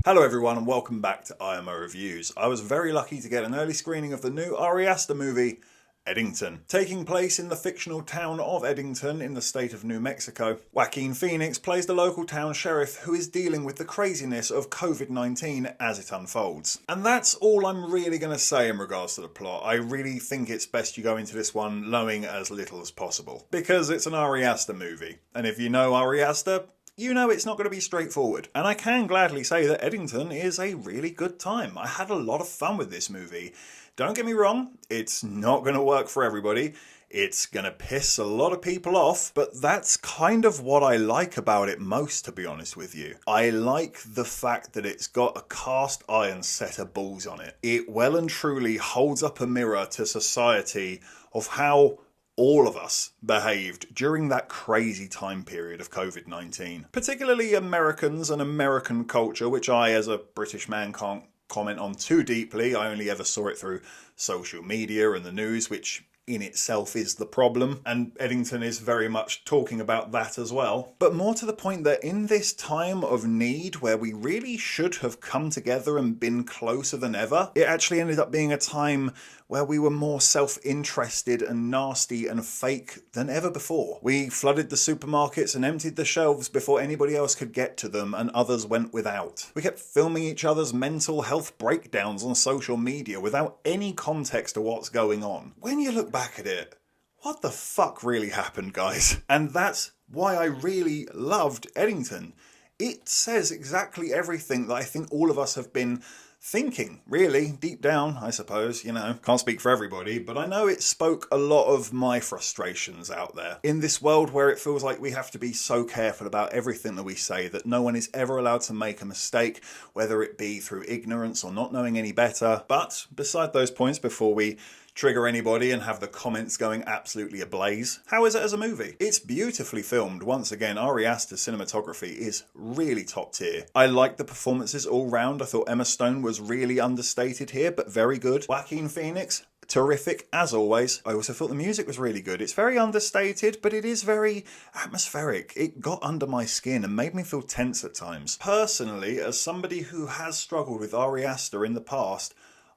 Hello everyone and welcome back to IMO Reviews. I was very lucky to get an early screening of the new Ari Aster movie, Eddington. Taking place in the fictional town of Eddington in the state of New Mexico, Joaquin Phoenix plays the local town sheriff who is dealing with the craziness of COVID-19 as it unfolds. And that's all I'm really going to say in regards to the plot. I really think it's best you go into this one knowing as little as possible, because it's an Ari Aster movie. And if you know Ari Aster, you know it's not going to be straightforward. And I can gladly say that Eddington is a really good time. I had a lot of fun with this movie. Don't get me wrong, it's not going to work for everybody. It's going to piss a lot of people off, but that's kind of what I like about it most, to be honest with you. I like the fact that it's got a cast iron set of balls on it. It well and truly holds up a mirror to society of how all of us behaved during that crazy time period of COVID-19. Particularly Americans and American culture, which I, as a British man, can't comment on too deeply. I only ever saw it through social media and the news, which in itself is the problem, and Eddington is very much talking about that as well. But more to the point that in this time of need where we really should have come together and been closer than ever, it actually ended up being a time where we were more self-interested and nasty and fake than ever before. We flooded the supermarkets and emptied the shelves before anybody else could get to them, and others went without. We kept filming each other's mental health breakdowns on social media without any context to what's going on. When you look back at it, what the fuck really happened, guys? And that's why I really loved Eddington. It says exactly everything that I think all of us have been thinking, really, deep down, I suppose, you know. Can't speak for everybody, but I know it spoke a lot of my frustrations out there. In this world where it feels like we have to be so careful about everything that we say, that no one is ever allowed to make a mistake, whether it be through ignorance or not knowing any better. But beside those points, before we trigger anybody and have the comments going absolutely ablaze, how is it as a movie? It's beautifully filmed. Once again, Ari Aster's cinematography is really top tier. I liked the performances all round. I thought Emma Stone was really understated here, but very good. Joaquin Phoenix, terrific as always. I also thought the music was really good. It's very understated, but it is very atmospheric. It got under my skin and made me feel tense at times. Personally, as somebody who has struggled with Ari Aster in the past,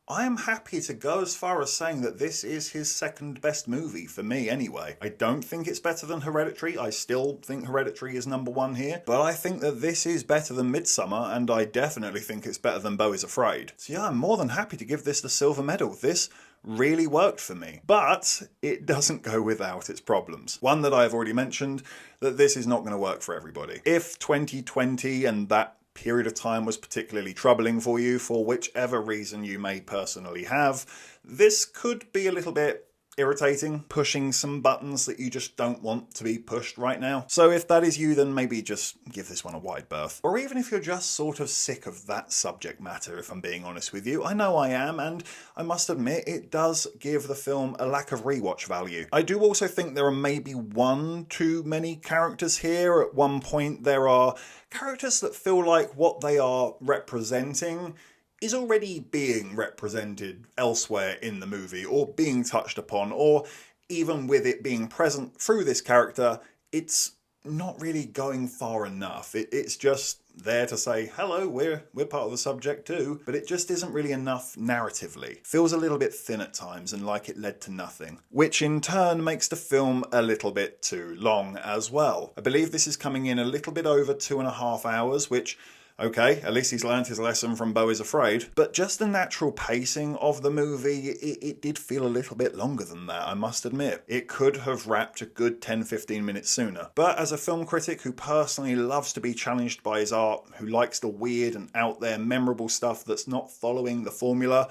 I am happy to go as far as saying that this is his second best movie, for me anyway. I don't think it's better than Hereditary. I still think Hereditary is #1 here. But I think that this is better than Midsommar, and I definitely think it's better than Beau is Afraid. So yeah, I'm more than happy to give this the silver medal. This really worked for me. But it doesn't go without its problems. One that I've already mentioned, that this is not going to work for everybody. If 2020 and that period of time was particularly troubling for you, for whichever reason you may personally have, this could be a little bit irritating, pushing some buttons that you just don't want to be pushed right now. So if that is you, then maybe just give this one a wide berth. Or even if you're just sort of sick of that subject matter, if I'm being honest with you. I know I am, and I must admit it does give the film a lack of rewatch value. I do also think there are maybe one too many characters here. At one point there are characters that feel like what they are representing is already being represented elsewhere in the movie, or being touched upon, or even with it being present through this character, it's not really going far enough. It's just there to say, hello, we're part of the subject too, but it just isn't really enough narratively. Feels a little bit thin at times and like it led to nothing, which in turn makes the film a little bit too long as well. I believe this is coming in a little bit over 2.5 hours, which, okay, at least he's learned his lesson from Beau is Afraid. But just the natural pacing of the movie, it did feel a little bit longer than that, I must admit. It could have wrapped a good 10-15 minutes sooner. But as a film critic who personally loves to be challenged by his art, who likes the weird and out there memorable stuff that's not following the formula,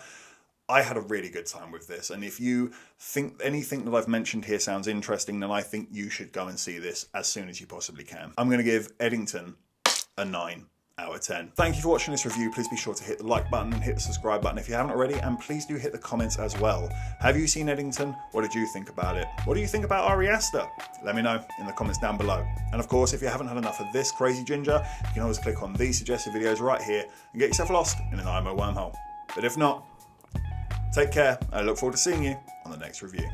I had a really good time with this. And if you think anything that I've mentioned here sounds interesting, then I think you should go and see this as soon as you possibly can. I'm going to give Eddington a 9 out of 10. Thank you for watching this review. Please be sure to hit the like button and hit the subscribe button if you haven't already, and please do hit the comments as well. Have you seen Eddington? What did you think about it? What do you think about Ari Aster? Let me know in the comments down below. And of course, if you haven't had enough of this crazy ginger, you can always click on these suggested videos right here and get yourself lost in an IMO wormhole. But if not, take care. I look forward to seeing you on the next review.